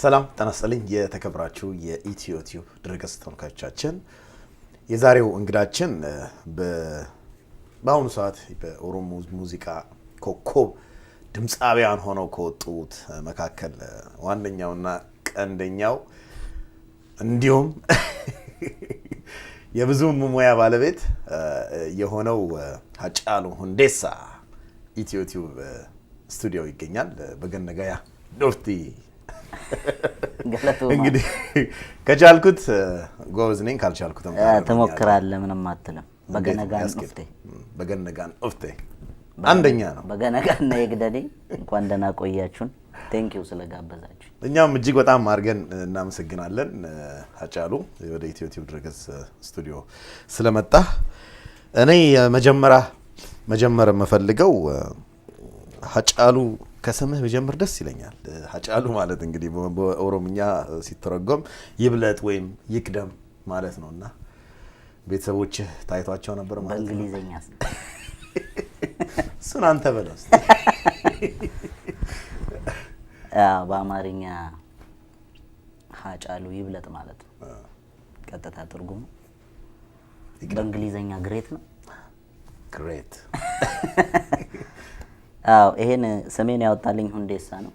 ሰላም ተነስተልኝ የተከብራችሁ የኢትዮቲዩብ ድረገጽ ተመልካቾቻችን የዛሬው እንግዳችን በአሁኑ ሰዓት በኦሮሞ ሙዚቃ ኮከብ ድምጻውያን ሆነው ከወጡት መካከል ዋነኛውና ቀንደኛው እንዲሁም የብዙ ሙያ ባለቤት የሆነው ሃጫሉ ሁንዴሳ ኢትዮቲዩብ ስቱዲዮ ይገኛል በገነጋያ ዶፍቲ እንግዲህ ከቻልኩት ጎበዝ ነኝ ካልቻልኩት ተሞክራለህ ምንም አትልም በገነጋን ኦፍቴ አንደኛ ነው በገነጋና የግደዴ እንኳን ደህና ቆያችሁን ቴንኪው ስለጋበዛችሁ እኛም እጅግ በጣም አርገን እናመሰግናለን ሃጫሉ ወደ ኢትዮቲዩብ ድረገጽ ስቱዲዮ ስለመጣ እኔ መጀመር መፈልገው ሃጫሉ ከስምህ በጀምር ደስ ይለኛል ሃጫሉ ማለት እንግዲህ በኦሮምኛ ሲተረጎም ይብለጥ ወይም ይቅደም ማለት ነውና ቤተሰቦች ታይቷቸው ነበር ማለት ነው በእንግሊዘኛ እሱን አንተ በለስ በአማርኛ ሃጫሉ ይብለጥ ማለት ነው ቀጥታ ትርጉሙ በእንግሊዘኛ ግሬት ነው ግሬት ይሄን ሰሜን ያወጣልኝ ሁንዴሳ ነው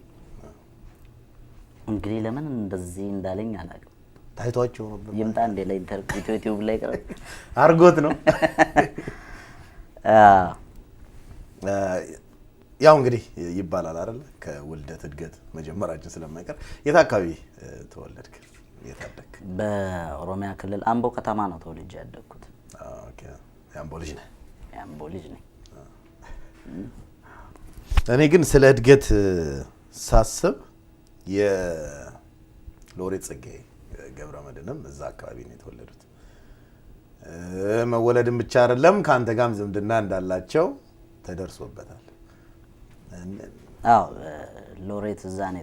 እንግዲህ ለምን እንደዚህ እንዳለኝ አላውቅም ታይቷቸው ነበር ይምጣ እንደ ላይ ኢትዮቲዩብ ላይ ቀረ አርጎት ነው ያው እንግዲህ ይባላል አይደል ከውልደት እድገት መጀመራችን ስለማይቀር የት አካባቢ ተወለድክ የት አደግክ በኦሮሚያ ክልል አምቦ ከተማ ነው ተወልጄ ያደግኩት ኦኬ የአምቦ ልጅ ነህ እኔ ግን ስለ እድገት ሳስብ የሎሬት ጸጋዬ ገብረመድህንም እዛ አካባቢ ነው የተወለዱት መወለድም ብቻ አይደለም ካንተ ጋርም ዝምድና እንዳላቸው ተደርሶበታል ሎሬት እዛ ነው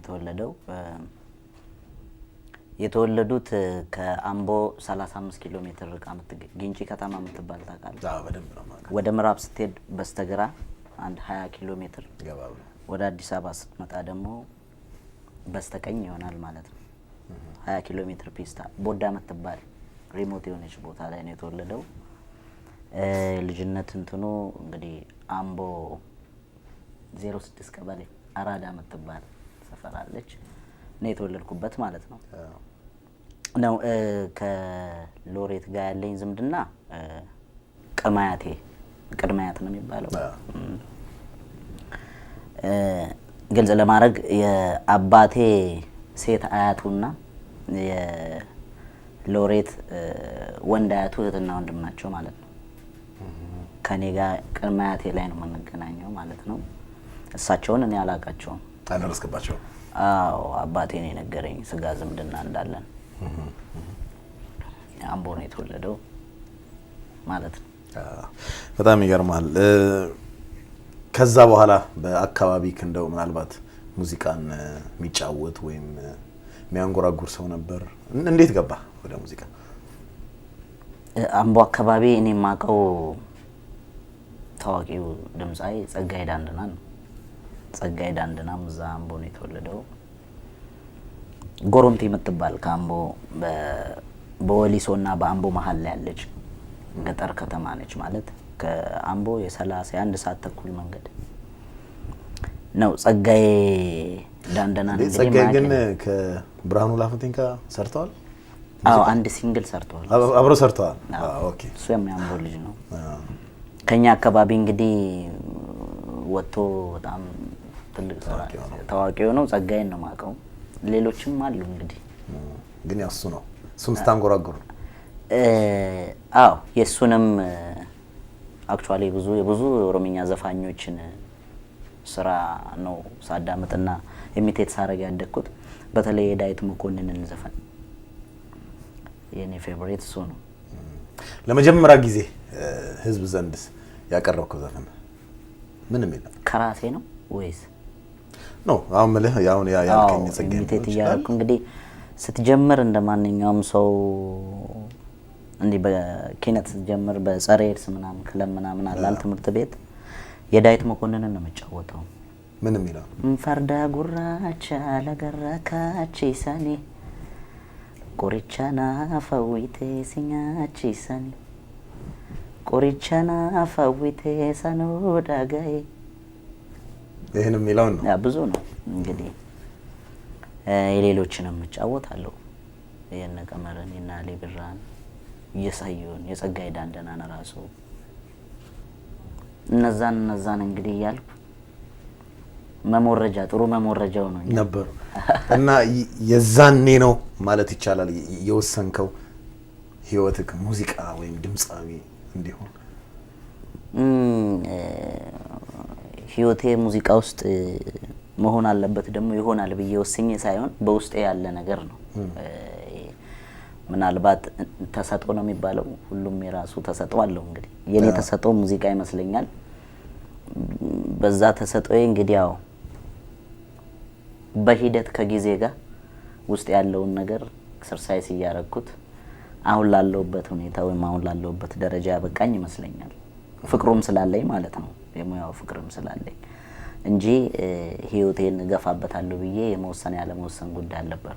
የተወለዱት ከአምቦ 35 ኪሎ ሜትር ርቃ ግንጪ ከተማ የምትባል ታውቃለህ በደንብ ነው ማለት ወደ ምዕራብ ስትሄድ በስተግራ አንድ 20 ኪሎ ሜትር ገባው ወደ አዲስ አበባ ስትመጣ ደግሞ በስተቀኝ ይሆናል ማለት ነው 20 ኪሎ ሜትር ፒስታ ቦዳ የምትባል ሪሞት የሆነች ቦታ ላይ ነው የተወለደው ልጅነት እንትኑ እንግዲህ አምቦ 06 ቀበሌ አራዳ የምትባል ሰፈር አለች ነው የተወለድኩበት ማለት ነው ነው ከሎሬት ጋር ያለኝ ዝምድና ቅድማያት ነው የሚባለው ግልጽ ለማድረግ የአባቴ ሴት አያቱና የሎሬት ወንድ አያቱ እህትና ወንድም ናቸው ማለት ነው ከኔ ጋር ቅድማያቴ ላይ ነው የምንገናኘው ማለት ነው እሳቸውን እኔ አላውቃቸውም አልደረስክባቸው አባቴ ነው የነገረኝ ስጋ ዝምድና እንዳለን አምቦ ነው የተወለደው ማለት ነው በጣም ይገርማል ከዛ በኋላ በአካባቢ እንደው ምናልባት ሙዚቃን የሚጫወት ወይም የሚያንጎራጉር ሰው ነበር እንዴት ገባ ወደ ሙዚቃ አምቦ አካባቢ እኔ ማቀው ታዋቂው ድምጻይ ጸጋዬ ዳንደና ነው ጸጋዬ ዳንደና እዛ አምቦ ነው የተወለደው ጎሮምቴ የምትባል ከአምቦ በወሊሶና በአምቦ መሃል ላይ ያለች ገጠር ከተማ ነች ማለት ከአምቦ የ31 ሰዓት ተኩል መንገድ ነው ጸጋዬ ዳንደና እንግዲህ ጸጋዬ ግን ከብርሃኑ ላፍንቴን ጋር ሰርተዋል አንድ ሲንግል ሰርተዋል አብሮ ሰርተዋል ኦኬ እሱ የሚያምቦ ልጅ ነው ከኛ አካባቢ እንግዲህ ወጥቶ በጣም ትልቅ ታዋቂ ነው ጸጋዬን ነው ማቀው ሌሎችም አሉ እንግዲህ ግን ያሱ ነው እሱም ስታንጎራጉር የሱንም አክቹአሊ ብዙ ኦሮሚኛ ዘፋኞችን ስራ ነው ሳዳምጥና ኢሚቴት ሳረግ ያደኩት በተለይ የዳዊት መኮንንን ዘፈን የኔ ፌቨሪት እሱ ነው ለመጀመሪያ ጊዜ ህዝብ ዘንድ ያቀረብከው ዘፈን ምን የሚል ነው ከራሴ ነው ወይስ ነው አሁን ማለት ያው ያልከኝ ጸጋዬ ኢሚቴት ያልኩ እንግዲህ ስትጀምር እንደማንኛውም ሰው እንዴ በኪነት ስትጀምር በጸሬድስ ምናምን ክለም ምናምን አላል ትምህርት ቤት የዳዊት መኮንንን ነው የምጫወተው ምንም ይላል ፈርዳ ጉራቻ ለገረካቺሰኒ ቆሪቻና ፈዊቴ ሲኛቺሰኒ ቆሪቻና ፈዊቴ ሰኖ ዳጋይ ይሄንም ይላል ነው ያ ብዙ ነው እንግዲህ የሌሎችንም እጫወታለሁ የነ ቀመረን እና ሊብራን የሳዩን የጸጋይ ዳንደናን ራሱ እነዛን እንግዲህ ያልኩ መሞረጃ ጥሩ መሞረጃው ነው ነበር እና የዛኔ ነው ማለት ይቻላል የወሰንከው ህይወትክ ሙዚቃ ወይም ድምጻዊ እንዲሆን ህይወቴ ሙዚቃ ውስጥ መሆን አለበት ደግሞ ይሆናል ብዬ ወስኜ ሳይሆን በውስጤ ያለ ነገር ነው ምናልባት ተሰጦ ነው የሚባለው ሁሉም የራሱ ተሰጦ አለው እንግዲህ የኔ ተሰጦ ሙዚቃ ይመስለኛል በዛ ተሰጦዬ እንግዲህ ያው በሂደት ከጊዜ ጋር ውስጥ ያለውን ነገር ኤክሰርሳይዝ እያረኩት አሁን ላለውበት ሁኔታ ወይም አሁን ላለውበት ደረጃ ያበቃኝ ይመስለኛል ፍቅሩም ስላለኝ ማለት ነው የሙያው ፍቅርም ስላለኝ እንጂ ህይወቴን ገፋበታለሁ ብዬ የመወሰን ያለ መወሰን ጉዳይ አልነበር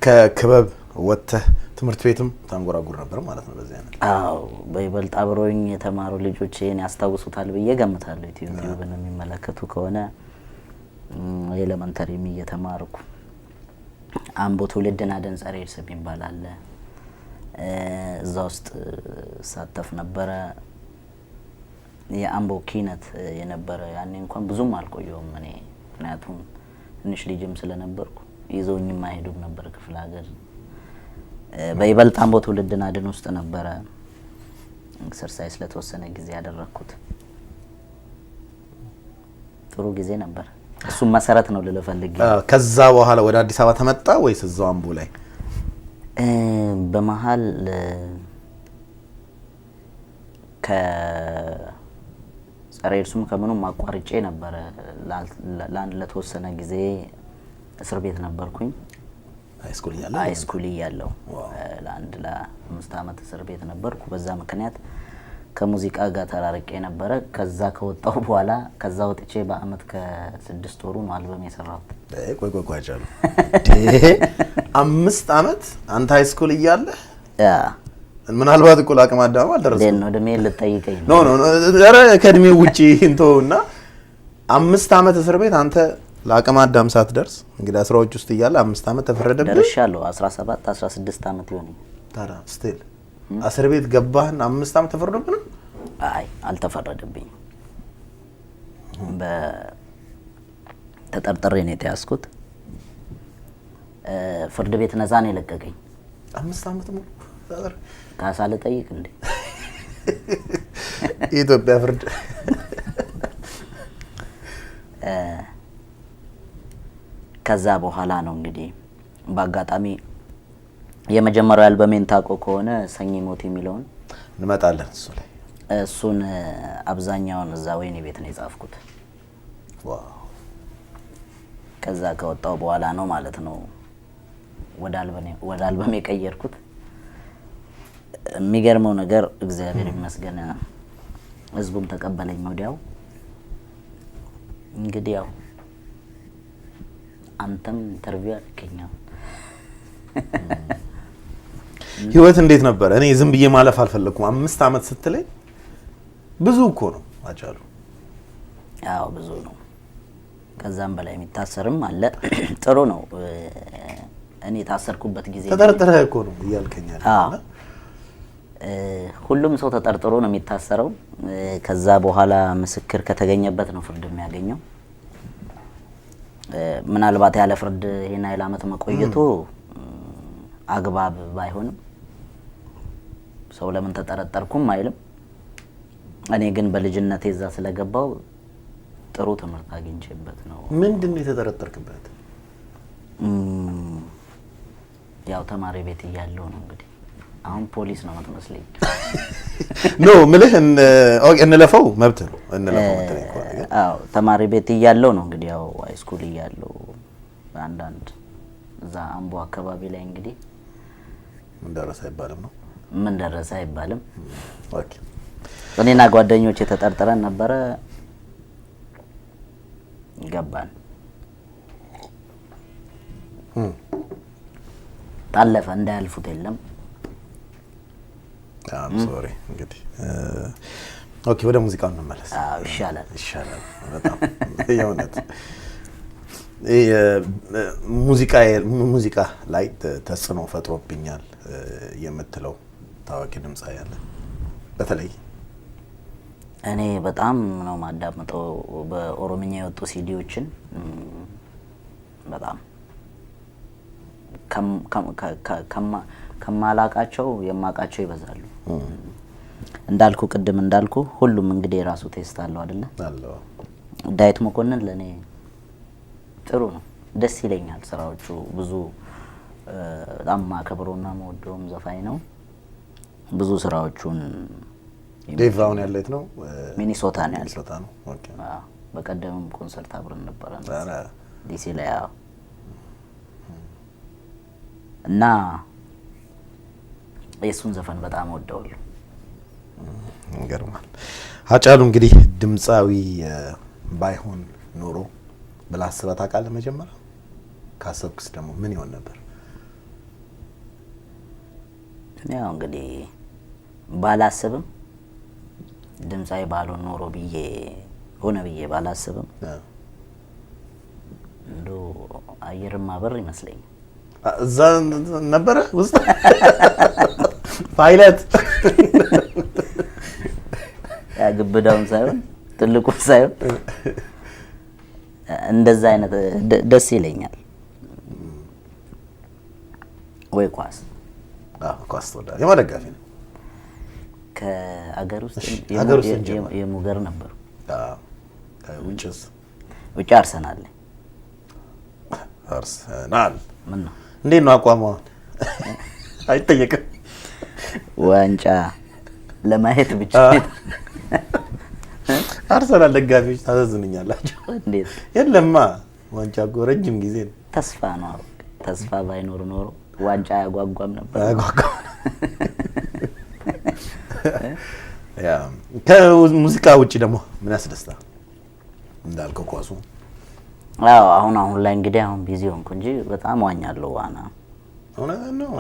ከክበብ ወጥተህ ትምህርት ቤትም ታንጎራጉር ነበር ማለት ነው በዚህ አይነት አዎ በይበልጥ አብሮኝ የተማሩ ልጆች ይሄን ያስታውሱታል ብዬ ገምታለሁ ዩቲዩብን የሚመለከቱ ከሆነ ኤሌመንተሪም እየተማርኩ አምቦ ትውልድና ደንጸሬ እርስ የሚባል አለ እዛ ውስጥ ሳተፍ ነበረ የአምቦ ኪነት የነበረ ያኔ እንኳን ብዙም አልቆየውም እኔ ምክንያቱም ትንሽ ልጅም ስለነበርኩ ይዘውኝም አይሄዱም ነበር ክፍለ ሀገር በይበልጥ አምቦ ትውልድና ደን ውስጥ ነበረ ኤክሰርሳይዝ ለተወሰነ ጊዜ ያደረኩት ጥሩ ጊዜ ነበር እሱም መሰረት ነው ልልፈልግ ከዛ በኋላ ወደ አዲስ አበባ ተመጣ ወይስ እዛው አምቦ ላይ በመሃል ጸሬርሱም ከምኑም አቋርጬ ነበር ለአንድ ለተወሰነ ጊዜ እስር ቤት ነበርኩኝ ሃይስኩል እያለሁ ለአንድ ለ5 አመት እስር ቤት ነበርኩ በዛ ምክንያት ከሙዚቃ ጋር ተራርቄ ነበር ከዛ ከወጣው በኋላ ከዛ ወጥቼ በአመት ከ6 ወሩ ነው አልበም የሰራሁት ቆይ ጃሉ 5 አመት አንተ ሃይስኩል እያለ ያ ምናልባት እኮ ለአቅመ አዳም አልደረስኩም ነው ደሜ ልጠይቀኝ ኖ ኧረ ከእድሜው ውጪ እንተውና 5 አመት እስር ቤት አንተ ለአቅመ አዳም ሳትደርስ እንግዲህ 10ዎች ውስጥ እያለ 5 አመት ተፈረደብህ ደርሻለሁ 17 16 አመት ይሆነኝ ታዲያ ስቲል እስር ቤት ገባህና 5 አመት ተፈረደብህ አይ አልተፈረደብኝም በተጠርጥሬ ነው የተያዝኩት ፍርድ ቤት ነፃ ነው የለቀቀኝ 5 አመት ነው ካሳ ልጠይቅ እንዴ ኢትዮጵያ ፍርድ ከዛ በኋላ ነው እንግዲህ በአጋጣሚ የመጀመሪያው አልበሜን ታቆ ከሆነ ሰኝ ሞት የሚለውን እንመጣለን እሱ ላይ እሱን አብዛኛውን እዛ ወይኔ ቤት ነው የጻፍኩት ዋው ከዛ ከወጣው በኋላ ነው ማለት ነው ወደ አልበሜ ቀየርኩት የሚገርመው ነገር እግዚአብሔር ይመስገን ህዝቡም ተቀበለኝ ወዲያው እንግዲህ ያው አንተም ኢንተርቪው አድርገኛው ህይወት እንዴት ነበር እኔ ዝም ብዬ ማለፍ አልፈለኩም 5 አመት ስትለኝ ብዙ እኮ ነው አጫሉ ያው ብዙ ነው ከዛም በላይ የሚታሰርም አለ ጥሩ ነው እኔ ታሰርኩበት ጊዜ ተጠርጥረህ እኮ ነው ይያልከኛል ሁሉም ሰው ተጠርጥሮ ነው የሚታሰረው ከዛ በኋላ ምስክር ከተገኘበት ነው ፍርድ የሚያገኘው ምናልባት ያለ ፍርድ ይሄን አይል አመት መቆየቱ አግባብ ባይሆንም ሰው ለምን ተጠረጠርኩም አይልም እኔ ግን በልጅነቴ እዛ ስለገባው ጥሩ ትምህርት አግኝቼበት ነው ምንድነው የተጠረጠርክበት ያው ተማሪ ቤት እያለሁ ነው እንግዲህ አሁን ፖሊስ ነው የምትመስለኝ ኖ ምልህ እንለፈው መብት ነው እንለፈው መብት ነው አዎ ተማሪ ቤት እያለሁ ነው እንግዲህ ያው ሃይስኩል እያለሁ አንዳንድ እዛ አምቦ አካባቢ ላይ እንግዲህ ምን ደረሰ አይባልም ነው ምን ደረሰ አይባልም ኦኬ እኔና ጓደኞቼ ተጠርጥረን ነበረ ገባን። ታለፈ፣ እንዳያልፉት የለም። ሶሪ እንግዲህ ኦኬ፣ ወደ ሙዚቃው እንመለስ። ይሻላል በጣም የእውነት ሙዚቃ ላይ ተጽዕኖ ፈጥሮብኛል የምትለው ታዋቂ ድምፃዊ ያለ? በተለይ እኔ በጣም ነው ማዳምጠው በኦሮምኛ የወጡ ሲዲዎችን በጣም ከማላቃቸው የማቃቸው ይበዛሉ። እንዳልኩ ቅድም እንዳልኩ ሁሉም እንግዲህ የራሱ ቴስት አለው አይደለ? ዳዊት መኮንን ለኔ ጥሩ ነው፣ ደስ ይለኛል ስራዎቹ። ብዙ በጣም ማከብሮና መወደውም ዘፋኝ ነው። ብዙ ስራዎቹን ዴቭ አሁን ያለው የት ነው? ሚኒሶታ ነው ያለው። ሚኒሶታ ነው። ኦኬ። በቀደምም ኮንሰርት አብረን ነበረ ዲሲ ላይ እና የሱን ዘፈን በጣም ወደዋለሁ። ይገርማል። ሃጫሉ እንግዲህ ድምፃዊ ባይሆን ኖሮ ብለህ አስበህ ታውቃለህ? መጀመሪያ ካሰብክስ ደግሞ ምን ይሆን ነበር? ያው እንግዲህ ባላስብም ድምፃዊ ባልሆን ኖሮ ብዬ ሆነ ብዬ ባላስብም እንዶ አየርም ማበር ይመስለኛል። እዛ ነበረ ውስጥ ፓይለት ያ ግብዳውን ሳይሆን ትልቁ ሳይሆን እንደዛ አይነት ደስ ይለኛል። ወይ ኳስ ተወዳጅ የማደጋፊ ነው። ከአገር ውስጥ የሙገር ነበሩ። ውጭ አርሰናል ምን ነው እንዴት ነው አቋሙ? አይጠየቅም። ዋንጫ ለማየት ብቻ አርሰናል ደጋፊዎች ታዘዝንኛላችሁ። እንዴት የለማ ዋንጫ እኮ ረጅም ጊዜ ነው። ተስፋ ነው። ተስፋ ባይኖር ኖሮ ዋንጫ ያጓጓም ነበር። ያ ከሙዚቃ ውጪ ደግሞ ምን ያስደስታል? እንዳልከው ኳሱ። አዎ አሁን ላይ እንግዲህ አሁን ቢዚ ሆንኩ እንጂ በጣም ዋኛለሁ። ዋና ነው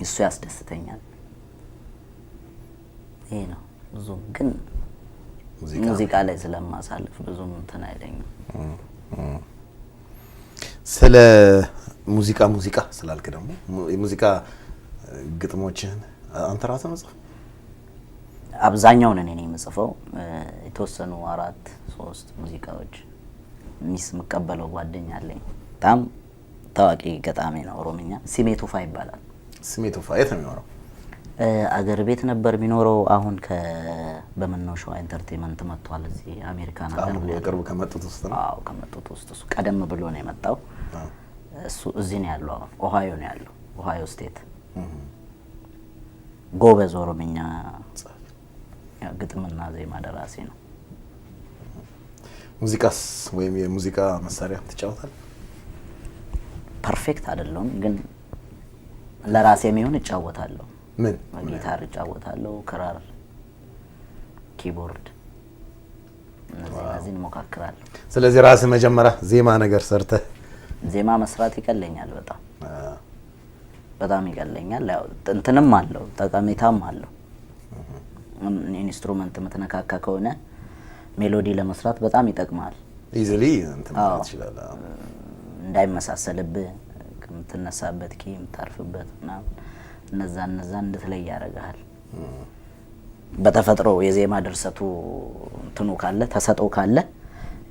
እሱ ያስደስተኛል። ይሄ ነው ብዙም ግን ሙዚቃ ላይ ስለማሳልፍ ብዙም እንትን አይለኝም። ስለ ሙዚቃ ስላልክ ደግሞ የሙዚቃ ግጥሞችን አንተ ራስህ መጽሐፍ? አብዛኛውን እኔ ነኝ የምጽፈው። የተወሰኑ 4-3 ሙዚቃዎች የምቀበለው ጓደኛ አለኝ። በጣም ታዋቂ ገጣሚ ነው። ኦሮምኛ ሲሜቱፋ ይባላል። ሲሜቱፋ የት ነው የሚኖረው? አገር ቤት ነበር የሚኖረው። አሁን በመናው ሸዋ ኢንተርቴይንመንት መጥቷል። እዚህ አሜሪካን ሀገር በቅርቡ ከመጡት ውስጥ ነው። አዎ ከመጡት ውስጥ እሱ ቀደም ብሎ ነው የመጣው። እሱ እዚህ ነው ያለው። አሁን ኦሃዮ ነው ያለው። ኦሃዮ ስቴት። ጎበዝ ኦሮምኛ ግጥምና ዜማ ደራሲ ነው። ሙዚቃስ ወይም የሙዚቃ መሳሪያ ትጫወታለህ? ፐርፌክት አይደለሁም ግን ለራሴ የሚሆን እጫወታለሁ። ምን? ጊታር እጫወታለሁ፣ ክራር፣ ኪቦርድ እነዚህን እሞካክራለሁ። ስለዚህ ራስህ መጀመሪያ ዜማ ነገር ሰርተህ ዜማ መስራት ይቀለኛል። በጣም ይቀለኛል። ያው እንትንም አለው ጠቀሜታም አለው። ኢንስትሩመንት የምትነካካ ከሆነ ሜሎዲ ለመስራት በጣም ይጠቅማል። ኢዚሊ እንትን ማለት ይችላል። እንዳይመሳሰልብህ ከምትነሳበት ኪ የምታርፍበት ምናምን እነዛ እንድትለይ ያደርግሃል። በተፈጥሮ የዜማ ድርሰቱ እንትኑ ካለ ተሰጥኦ ካለ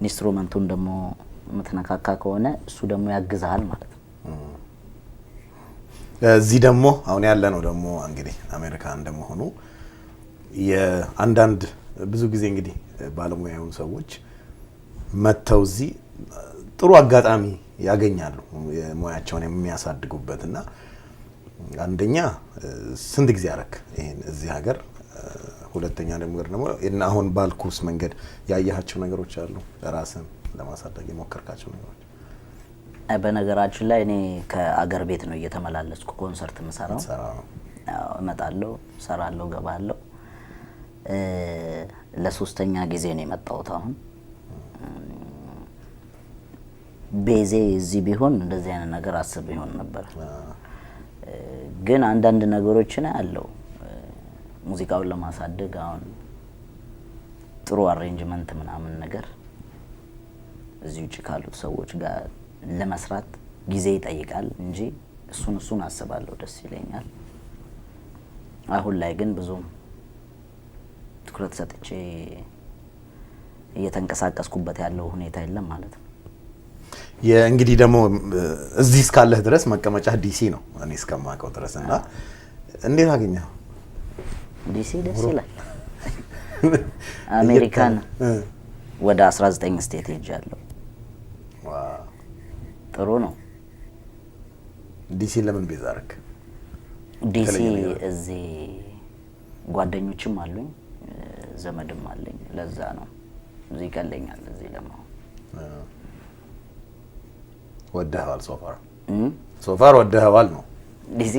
ኢንስትሩመንቱን ደግሞ የምትነካካ ከሆነ እሱ ደግሞ ያግዛል ማለት ነው። እዚህ ደግሞ አሁን ያለ ነው ደግሞ እንግዲህ አሜሪካ እንደመሆኑ የአንዳንድ ብዙ ጊዜ እንግዲህ ባለሙያ የሆኑ ሰዎች መተው እዚህ ጥሩ አጋጣሚ ያገኛሉ የሙያቸውን የሚያሳድጉበት እና አንደኛ ስንት ጊዜ አረክ ይሄን እዚህ ሀገር? ሁለተኛ ደግሞ አሁን ባልኩስ መንገድ ያያቸው ነገሮች አሉ ለራስን ለማሳደግ የሞከርካቸው ነገሮች? በነገራችን ላይ እኔ ከአገር ቤት ነው እየተመላለስኩ ኮንሰርት የምሰራው። እመጣለሁ፣ እሰራለሁ፣ ገባለሁ። ለሶስተኛ ጊዜ ነው የመጣሁት አሁን ቤዜ እዚህ ቢሆን እንደዚህ አይነት ነገር አስብ ይሆን ነበር። ግን አንዳንድ ነገሮችን አለው ሙዚቃውን ለማሳደግ አሁን ጥሩ አሬንጅመንት ምናምን ነገር እዚህ ውጭ ካሉት ሰዎች ጋር ለመስራት ጊዜ ይጠይቃል እንጂ እሱን አስባለሁ፣ ደስ ይለኛል። አሁን ላይ ግን ብዙም ትኩረት ሰጥቼ እየተንቀሳቀስኩበት ያለው ሁኔታ የለም ማለት ነው። እንግዲህ ደግሞ እዚህ እስካለህ ድረስ መቀመጫ ዲሲ ነው እኔ እስከማውቀው ድረስ እና እንዴት አገኘው? ዲሲ ደስ ይላል። አሜሪካን ወደ 19 ስቴት ሄጃለሁ። ዋው ጥሩ ነው። ዲሲ ለምን ቤዛ አደረክ? ዲሲ እዚህ ጓደኞችም አሉኝ ዘመድም አለኝ፣ ለዛ ነው እዚህ ይቀለኛል። እዚህ ለማው ወደኸዋል? ሶፋር ወደኸዋል ነው ዲሲ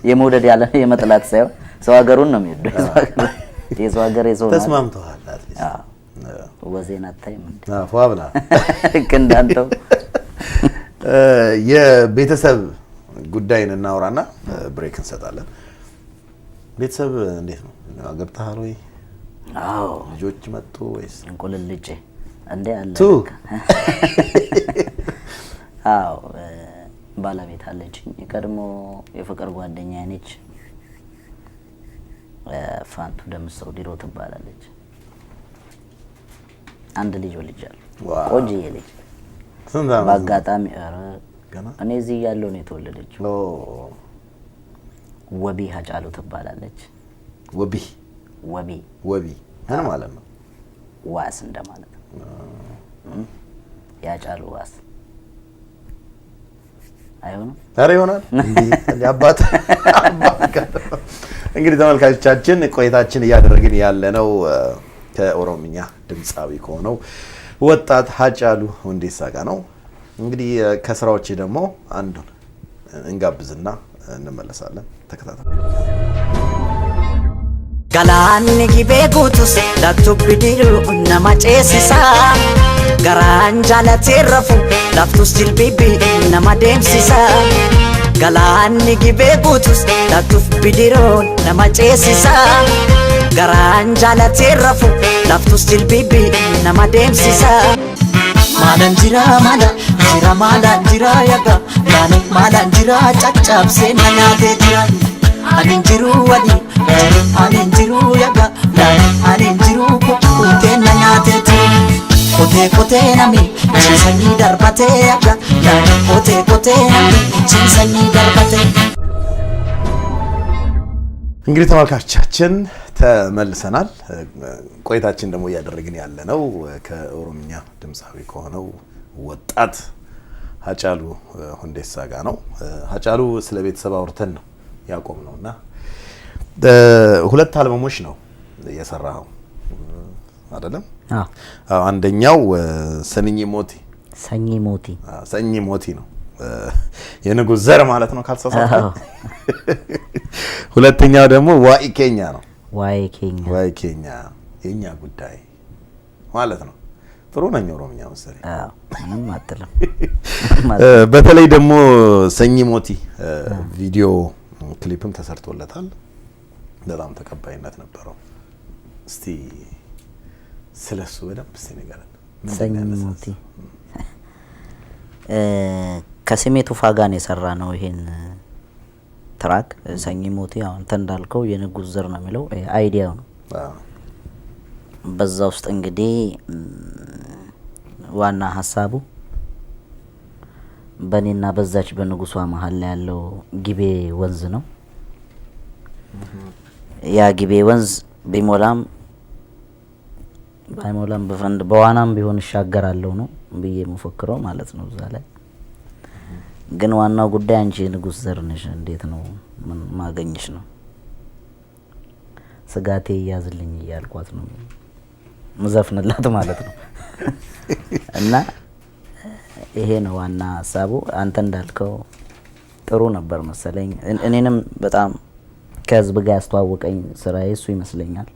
የመውደድ ያለ የመጥላት ሳይሆን ሰው ሀገሩን ነው የሚወደው። የሰው ሀገር የሰው ነው። ተስማምተዋል? ወዜን አታይም እንዴ? ፏብላ ክንዳንተው የቤተሰብ ጉዳይን እናውራና ብሬክ እንሰጣለን። ቤተሰብ እንዴት ነው? አገብተሃል ወይ? አዎ። ልጆች መጡ ወይስ? እንቁልልጬ እንዴ አለ። አዎ ባለቤት አለችኝ። የቀድሞ የፍቅር ጓደኛዬ ነች። ፋንቱ ደምሰው ዲሮ ትባላለች። አንድ ልጅ ወልጃለሁ። ቆንጆዬ ልጅ። በአጋጣሚ እኔ እዚህ ያለው ነው የተወለደችው። ወቢ ሀጫሉ ትባላለች። ወቢ ምን ማለት ነው? ዋስ እንደማለት ነው። ያጫሉ ዋስ አይሆንም? ኧረ ይሆናል እንዴ አባት። እንግዲህ ተመልካቾቻችን ቆይታችን እያደረግን ያለነው ከኦሮምኛ ድምጻዊ ከሆነው ወጣት ሀጫሉ ሁንዴሳ ጋር ነው። እንግዲህ ከስራዎች ደግሞ አንዱን እንጋብዝና እንመለሳለን። ተከታተሉ። Galaanni gibee guutus laktu bidiru nama ceesisa garaan jaalatee rafu laftus jilbibi nama deemsisa Galaanni gibee guutus laktu bidiru nama ceesisa garaan jaalatee rafu laftus jilbibi nama deemsisa Maalan jira yaga maalan jira caccabsee na nyaatee jira Anin jiru wadi anin jiru yaga anin jiru kote na nyaate tu kote nami chisani darbate yaga kote nami chisani darbate እንግዲህ ተመልካቾቻችን ተመልሰናል። ቆይታችን ደግሞ እያደረግን ያለነው ከኦሮምኛ ድምጻዊ ከሆነው ወጣት ሀጫሉ ሁንዴሳ ጋር ነው። ሀጫሉ ስለ ቤተሰብ አውርተን ነው ያቆምነውና ሁለት አልበሞች ነው የሰራው አይደለም? አዎ። አንደኛው ሰኚ ሞቲ ነው የንጉስ ዘር ማለት ነው ካልተሳሳተ። ሁለተኛው ደግሞ ዋይ ኬኛ ነው። ዋይ ኬኛ የኛ ጉዳይ ማለት ነው። ጥሩ ነኝ ኦሮምኛ መሰለኝ። አዎ ምንም አትልም። በተለይ ደግሞ ሰኚ ሞቲ ቪዲዮ ክሊፕም ተሰርቶለታል። በጣም ተቀባይነት ነበረው። እስቲ ስለሱ በደንብ እስቲ ንገረን። ሰኚ ሞቲ ከስሜቱ ፋጋን የሰራ ነው ይሄን ትራክ። ሰኚ ሞቲ አሁን አንተ እንዳልከው የንጉስ ዘር ነው የሚለው አይዲያው ነው። በዛ ውስጥ እንግዲህ ዋና ሀሳቡ በኔና በዛች በንጉሷ መሀል ላይ ያለው ጊቤ ወንዝ ነው። ያ ጊቤ ወንዝ ቢሞላም ባይሞላም በዋናም ቢሆን ይሻገራለው ነው ብዬ መፈክረው ማለት ነው። እዛ ላይ ግን ዋናው ጉዳይ አንቺ ንጉስ ዘር ነሽ፣ እንዴት ነው ማገኝሽ ነው። ስጋቴ ያዝልኝ እያልኳት ነው መዘፍንላት ማለት ነው። እና ይሄ ነው ዋና ሀሳቡ። አንተ እንዳልከው ጥሩ ነበር መሰለኝ። እኔንም በጣም ከህዝብ ጋር ያስተዋወቀኝ ስራዬ እሱ ይመስለኛል።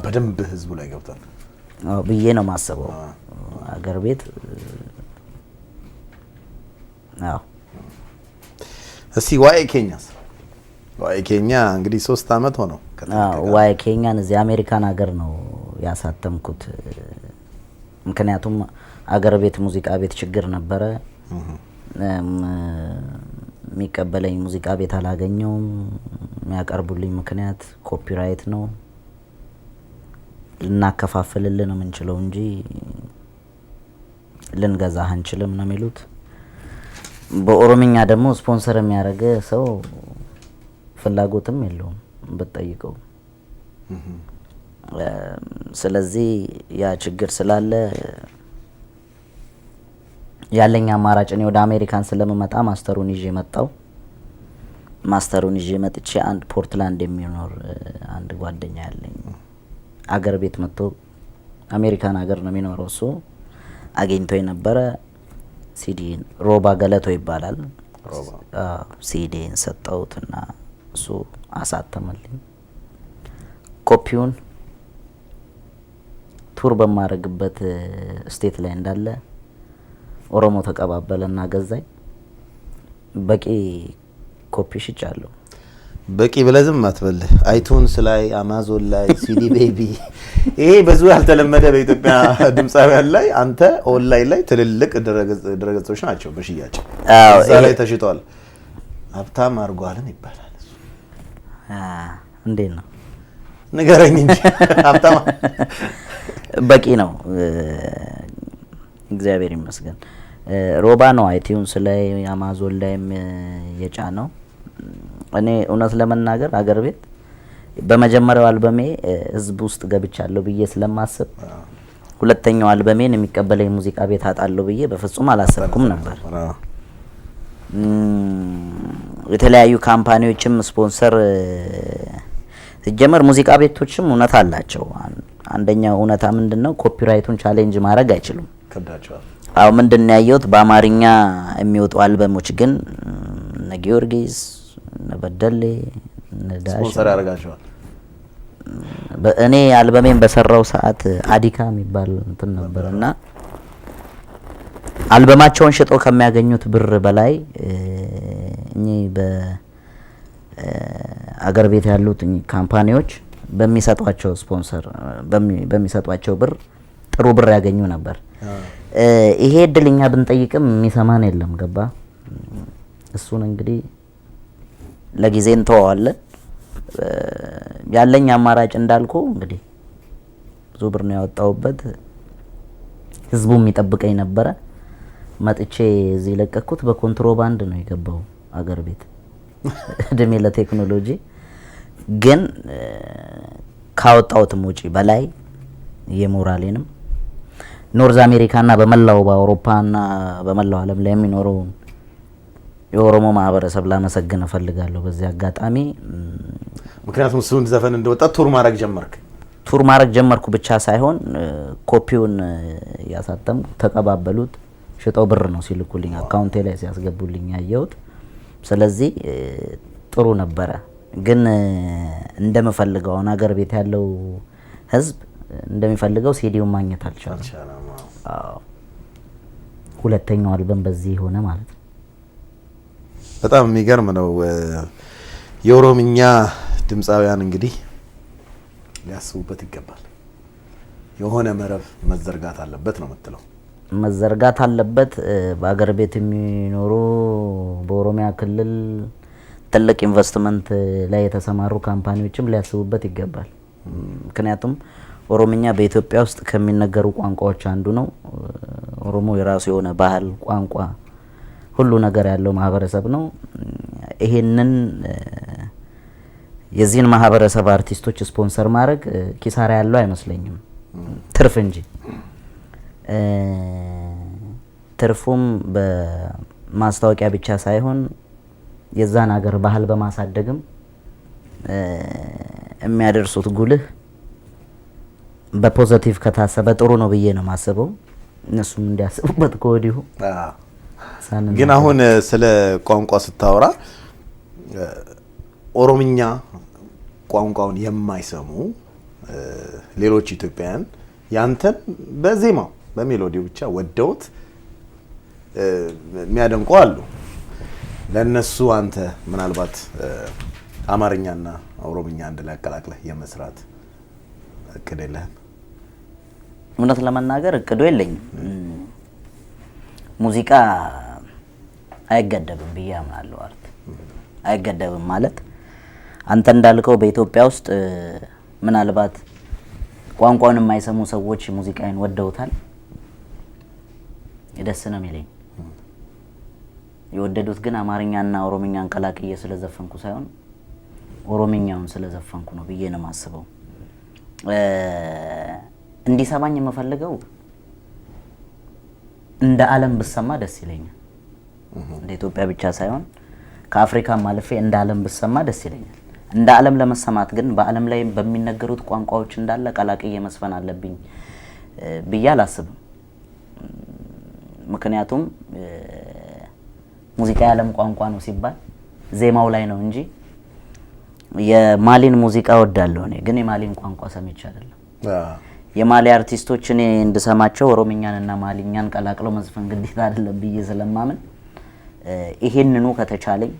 በደንብ ህዝቡ ላይ ገብቷል ብዬ ነው ማሰበው። አገር ቤት አዎ። እስቲ ዋይ ኬኛስ? ዋይ ኬኛ እንግዲህ 3 አመት ሆነው። ዋይ ኬኛን እዚህ አሜሪካን ሀገር ነው ያሳተምኩት። ምክንያቱም አገር ቤት ሙዚቃ ቤት ችግር ነበረ። የሚቀበለኝ ሙዚቃ ቤት አላገኘውም። የሚያቀርቡልኝ ምክንያት ኮፒራይት ነው፣ ልናከፋፍልልን ነው የምንችለው እንጂ ልንገዛህ አንችልም ነው የሚሉት። በኦሮምኛ ደግሞ ስፖንሰር የሚያደርግ ሰው ፍላጎትም የለውም ብትጠይቀው። ስለዚህ ያ ችግር ስላለ ያለኝ አማራጭ እኔ ወደ አሜሪካን ስለምመጣ ማስተሩን ይዤ መጣው። ማስተሩን ይዤ መጥቼ አንድ ፖርትላንድ የሚኖር አንድ ጓደኛ ያለኝ አገር ቤት መጥቶ አሜሪካን ሀገር ነው የሚኖረው እሱ አግኝቶ የነበረ ሲዲን ሮባ ገለቶ ይባላል። ሲዲን ሰጠውትና እሱ አሳተመልኝ። ኮፒውን ቱር በማረግበት ስቴት ላይ እንዳለ ኦሮሞ ተቀባበለና ገዛኝ። በቂ ኮፒ ሽጫለሁ። በቂ ብለህ ዝም አትበል። አይቱንስ ላይ፣ አማዞን ላይ፣ ሲዲ ቤቢ ይሄ ብዙ ያልተለመደ በኢትዮጵያ ድምጻውያን ላይ አንተ ኦንላይን ላይ ትልልቅ ድረገጾች ናቸው በሽያጭ እዛ ላይ ተሽጧል። ሀብታም አርጓልን ይባላል እሱ። እንዴት ነው ንገረኝ እንጂ ሀብታም በቂ ነው። እግዚአብሔር ይመስገን። ሮባ ነው አይቲዩንስ ላይ አማዞን ላይም የጫነው። እኔ እውነት ለመናገር አገር ቤት በመጀመሪያው አልበሜ ህዝብ ውስጥ ገብቻለሁ ብዬ ስለማስብ ሁለተኛው አልበሜን የሚቀበለኝ ሙዚቃ ቤት አጣለሁ ብዬ በፍጹም አላሰብኩም ነበር። የተለያዩ ካምፓኒዎችም ስፖንሰር ሲጀመር ሙዚቃ ቤቶችም እውነት አላቸው። አንደኛው እውነታ ምንድነው? ኮፒራይቱን ቻሌንጅ ማድረግ አይችሉም። ከብዳቸዋል። አው ምንድነው ያየሁት በአማርኛ የሚወጡ አልበሞች ግን እነ ጊዮርጊስ እነ በደሌ እነ ዳሽ ስፖንሰር ያደርጋቸዋል። እኔ አልበሜን በሰራው ሰዓት አዲካ የሚባል እንትን ነበርና አልበማቸውን ሽጠው ከሚያገኙት ብር በላይ እኚ በአገር ቤት ያሉት ካምፓኒዎች በሚሰጧቸው ስፖንሰር በሚሰጧቸው ብር ጥሩ ብር ያገኙ ነበር። ይሄ እድልኛ ብንጠይቅም የሚሰማን የለም። ገባ? እሱን እንግዲህ ለጊዜ እንተዋዋለን። ያለኝ አማራጭ እንዳልኩ እንግዲህ ብዙ ብር ነው ያወጣውበት። ህዝቡ የሚጠብቀኝ ነበረ። መጥቼ እዚህ ለቀኩት። በኮንትሮባንድ ነው የገባው አገር ቤት። እድሜ ለቴክኖሎጂ። ግን ካወጣውትም ውጪ በላይ የሞራሌንም ኖርዝ አሜሪካና በመላው በአውሮፓና በመላው ዓለም ላይ የሚኖረው የኦሮሞ ማህበረሰብ ላመሰግን እፈልጋለሁ በዚህ አጋጣሚ። ምክንያቱም እሱን ዘፈን እንደወጣ ቱር ማድረግ ጀመርክ። ቱር ማድረግ ጀመርኩ ብቻ ሳይሆን ኮፒውን ያሳተም ተቀባበሉት። ሽጠው ብር ነው ሲልኩልኝ አካውንቴ ላይ ሲያስገቡልኝ ያየሁት። ስለዚህ ጥሩ ነበረ። ግን እንደምፈልገው አገር ቤት ያለው ህዝብ እንደሚፈልገው ሲዲውን ማግኘት አልቻለም። ሁለተኛው አልበም በዚህ ሆነ ማለት ነው። በጣም የሚገርም ነው። የኦሮምኛ ድምጻውያን እንግዲህ ሊያስቡበት ይገባል። የሆነ መረብ መዘርጋት አለበት ነው የምትለው? መዘርጋት አለበት። በአገር ቤት የሚኖሩ በኦሮሚያ ክልል ትልቅ ኢንቨስትመንት ላይ የተሰማሩ ካምፓኒዎችም ሊያስቡበት ይገባል። ምክንያቱም ኦሮምኛ በኢትዮጵያ ውስጥ ከሚነገሩ ቋንቋዎች አንዱ ነው። ኦሮሞ የራሱ የሆነ ባህል፣ ቋንቋ፣ ሁሉ ነገር ያለው ማህበረሰብ ነው። ይሄንን የዚህን ማህበረሰብ አርቲስቶች ስፖንሰር ማድረግ ኪሳራ ያለው አይመስለኝም፣ ትርፍ እንጂ። ትርፉም በማስታወቂያ ብቻ ሳይሆን የዛን ሀገር ባህል በማሳደግም የሚያደርሱት ጉልህ በፖዚቲቭ ከታሰበ ጥሩ ነው ብዬ ነው ማስበው። እነሱም እንዲያስቡበት ከወዲሁ። ግን አሁን ስለ ቋንቋ ስታወራ ኦሮምኛ ቋንቋውን የማይሰሙ ሌሎች ኢትዮጵያውያን ያንተን በዜማው በሜሎዲው ብቻ ወደውት የሚያደንቁ አሉ። ለነሱ አንተ ምናልባት አማርኛና ኦሮምኛ አንድ ላይ አቀላቅለህ የመስራት እቅድ የለህም? እውነት ለመናገር እቅዱ የለኝም። ሙዚቃ አይገደብም ብዬ አምናለሁ። አርት አይገደብም ማለት አንተ እንዳልከው በኢትዮጵያ ውስጥ ምናልባት ቋንቋውን የማይሰሙ ሰዎች ሙዚቃን ወደውታል። ደስ ነው የሚለኝ። የወደዱት ግን አማርኛና ኦሮምኛን ቀላቅዬ ስለዘፈንኩ ሳይሆን ኦሮምኛውን ስለዘፈንኩ ነው ብዬ ነው የማስበው። እንዲሰማኝ የምፈልገው እንደ ዓለም ብሰማ ደስ ይለኛል። እንደ ኢትዮጵያ ብቻ ሳይሆን ከአፍሪካም አልፌ እንደ ዓለም ብሰማ ደስ ይለኛል። እንደ ዓለም ለመሰማት ግን በዓለም ላይ በሚነገሩት ቋንቋዎች እንዳለ ቀላቅዬ መስፈን አለብኝ ብዬ አላስብም። ምክንያቱም ሙዚቃ የዓለም ቋንቋ ነው ሲባል ዜማው ላይ ነው እንጂ የማሊን ሙዚቃ ወዳለሁ እኔ ግን የማሊን ቋንቋ ሰምቼ አይደለም። የማሊ አርቲስቶች እኔ እንድሰማቸው ኦሮምኛንና ማሊኛን ቀላቅለው መዝፈን ግዴታ አይደለም ብዬ ስለማምን ይሄንኑ ከተቻለኝ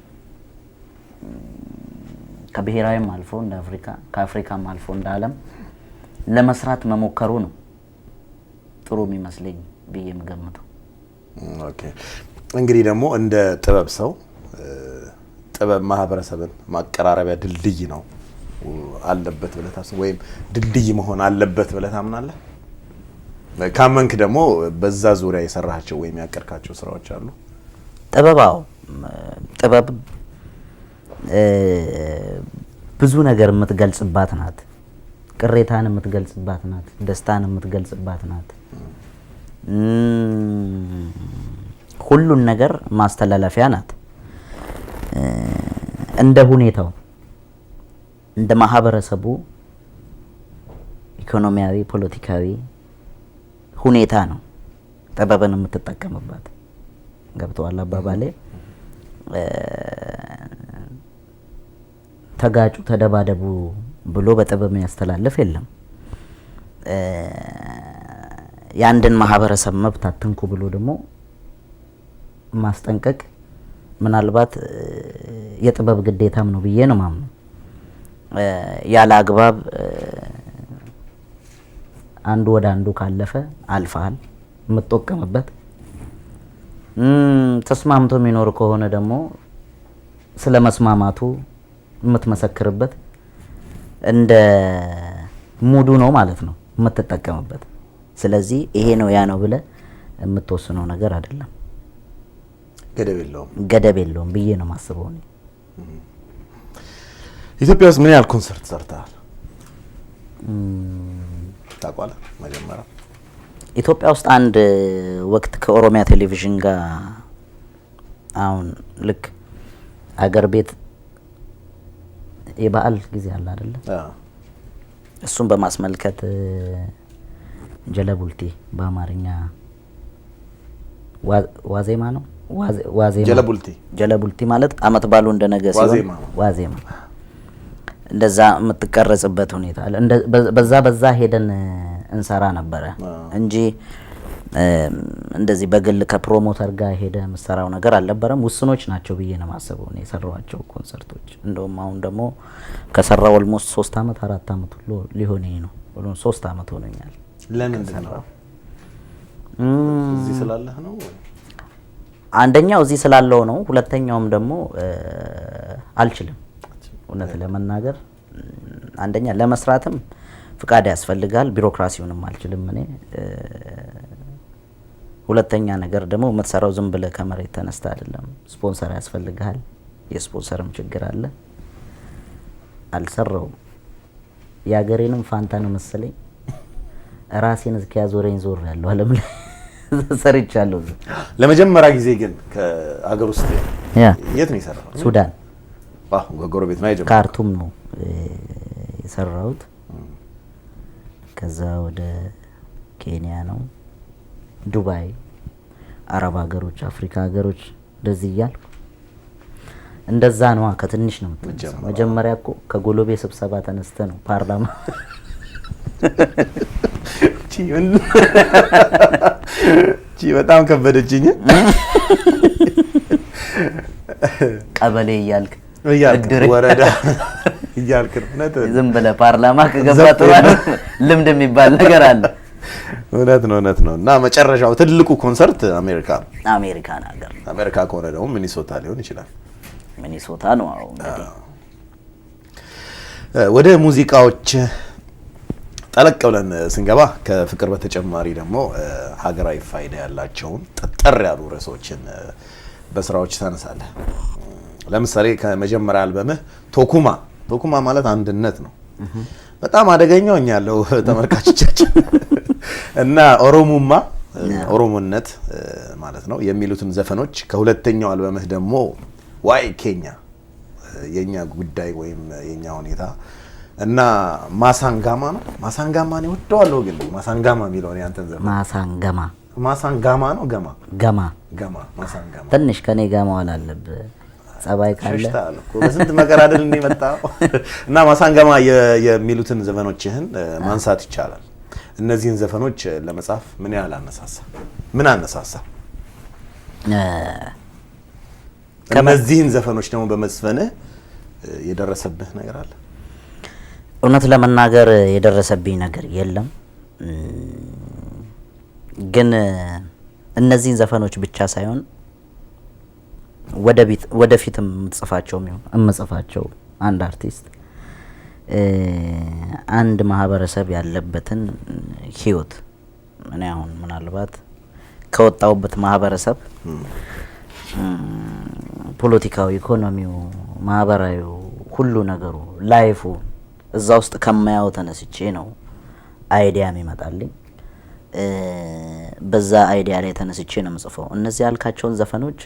ከብሔራዊም አልፎ እንደ አፍሪካ ከአፍሪካም አልፎ እንደ ዓለም ለመስራት መሞከሩ ነው ጥሩ የሚመስለኝ ብዬ የምገምተው። ኦኬ እንግዲህ ደግሞ እንደ ጥበብ ሰው ጥበብ ማህበረሰብን ማቀራረቢያ ድልድይ ነው አለበት ብለህ ታስብ ወይም ድልድይ መሆን አለበት ብለህ ታምናለህ? ካመንክ ደግሞ በዛ ዙሪያ የሰራሃቸው ወይም ያቀርካቸው ስራዎች አሉ? ጥበብ ብዙ ነገር የምትገልጽባት ናት። ቅሬታን የምትገልጽባት ናት። ደስታን የምትገልጽባት ናት። ሁሉን ነገር ማስተላለፊያ ናት። እንደ ሁኔታው እንደ ማህበረሰቡ ኢኮኖሚያዊ፣ ፖለቲካዊ ሁኔታ ነው ጥበብን የምትጠቀምባት። ገብተዋል አባባሌ? ተጋጩ ተደባደቡ ብሎ በጥበብ የሚያስተላልፍ የለም። የአንድን ማህበረሰብ መብት አትንኩ ብሎ ደግሞ ማስጠንቀቅ ምናልባት የጥበብ ግዴታም ነው ብዬ ነው ማምነው። ያለ አግባብ አንዱ ወደ አንዱ ካለፈ አልፈሃል የምትጠቀምበት። ተስማምቶ የሚኖር ከሆነ ደግሞ ስለ መስማማቱ የምትመሰክርበት እንደ ሙዱ ነው ማለት ነው የምትጠቀምበት። ስለዚህ ይሄ ነው ያ ነው ብለህ የምትወስነው ነገር አይደለም። ገደብ የለውም ብዬ ነው የማስበው እኔ። ኢትዮጵያ ውስጥ ምን ያህል ኮንሰርት ሰርተሃል ታውቃለህ? መጀመሪያ ኢትዮጵያ ውስጥ አንድ ወቅት ከኦሮሚያ ቴሌቪዥን ጋር አሁን ልክ አገር ቤት የበዓል ጊዜ አለ አይደለ? እሱን በማስመልከት ጀለቡልቲ በአማርኛ ዋዜማ ነው። ጀለቡልቲ ማለት አመት ባሉ እንደነገ ሲሆን ዋዜማ እንደዛ የምትቀረጽበት ሁኔታ አለ። በዛ ሄደን እንሰራ ነበረ እንጂ እንደዚህ በግል ከፕሮሞተር ጋር ሄደ የምሰራው ነገር አልነበረም። ውስኖች ናቸው ብዬ ነው የማስበው እኔ የሰራኋቸው ኮንሰርቶች። እንደውም አሁን ደግሞ ከሰራው ኦልሞስት 3 አመት 4 አመት ሁሉ ሊሆነኝ ነው። 3 አመት ሆነኛል። ለምንድን ነው? እዚህ ስላለህ ነው? አንደኛው እዚህ ስላለው ነው። ሁለተኛውም ደግሞ አልችልም። እውነት ለመናገር አንደኛ ለመስራትም ፍቃድ ያስፈልጋል። ቢሮክራሲውንም አልችልም እኔ። ሁለተኛ ነገር ደግሞ የምትሰራው ዝም ብለህ ከመሬት ተነስተ አይደለም። ስፖንሰር ያስፈልጋል። የስፖንሰርም ችግር አለ። አልሰራውም። የሀገሬንም ፋንታ ነው መሰለኝ ራሴን እስኪያዞረኝ ዞር ያለው አለም ላይ ሰርቻለሁ። ለመጀመሪያ ጊዜ ግን ከአገር ውስጥ የት ነው የሰራው? ሱዳን ጎረቤት ነው። ካርቱም ነው የሰራሁት። ከዛ ወደ ኬንያ ነው፣ ዱባይ፣ አረብ ሀገሮች፣ አፍሪካ ሀገሮች እንደዚህ እያልኩ እንደዛ ነው። ከትንሽ ነው የምትጀምረው። መጀመሪያ እኮ ከጎሎቤ ስብሰባ ተነስተ ነው ፓርላማ በጣም ከበደችኝ። ቀበሌ እያልክ ወረዳ እያልክ ነው። ዝም ብለህ ፓርላማ ከገባ ጥሩ ልምድ የሚባል ነገር አለ። እውነት ነው። እና መጨረሻው ትልቁ ኮንሰርት አሜሪካ ሀገር። አሜሪካ ከሆነ ደግሞ ሚኒሶታ ሊሆን ይችላል። ሚኒሶታ ነው እንግዲህ። ወደ ሙዚቃዎች ጠለቅ ብለን ስንገባ ከፍቅር በተጨማሪ ደግሞ ሀገራዊ ፋይዳ ያላቸውን ጠጠር ያሉ ርዕሶችን በስራዎች ታነሳለህ። ለምሳሌ ከመጀመሪያ አልበምህ ቶኩማ ማለት አንድነት ነው። በጣም አደገኛው እኛ ያለው ተመልካቾቻችን እና ኦሮሞነት ማለት ነው የሚሉትን ዘፈኖች ከሁለተኛው አልበምህ ደግሞ ዋይ ኬኛ የኛ ጉዳይ ወይም የኛ ሁኔታ እና ማሳንጋማ ነው ወደዋለሁ። ግን ማሳንጋማ የሚለው ነው ያንተን ዘፈን። ማሳንጋማ ነው ገማ ማሳንጋማ ትንሽ ከኔ ጋር መዋል አለብህ። ጸባይ ካለ በስንት መከራ አይደል እንደመጣው እና ማሳንጋማ የሚሉትን ዘፈኖችህን ማንሳት ይቻላል። እነዚህን ዘፈኖች ለመጻፍ ምን አነሳሳ? እነዚህን ዘፈኖች ደግሞ በመጽፈንህ የደረሰብህ ነገር አለ? እውነት ለመናገር የደረሰብኝ ነገር የለም። ግን እነዚህን ዘፈኖች ብቻ ሳይሆን ወደፊትም የምጽፋቸው አንድ አርቲስት አንድ ማህበረሰብ ያለበትን ህይወት እኔ አሁን ምናልባት ከወጣውበት ማህበረሰብ ፖለቲካዊ፣ ኢኮኖሚው፣ ማህበራዊ ሁሉ ነገሩ ላይፉ እዛ ውስጥ ከማያው ተነስቼ ነው አይዲያ የሚመጣልኝ። በዛ አይዲያ ላይ ተነስቼ ነው የምጽፈው። እነዚህ ያልካቸውን ዘፈኖች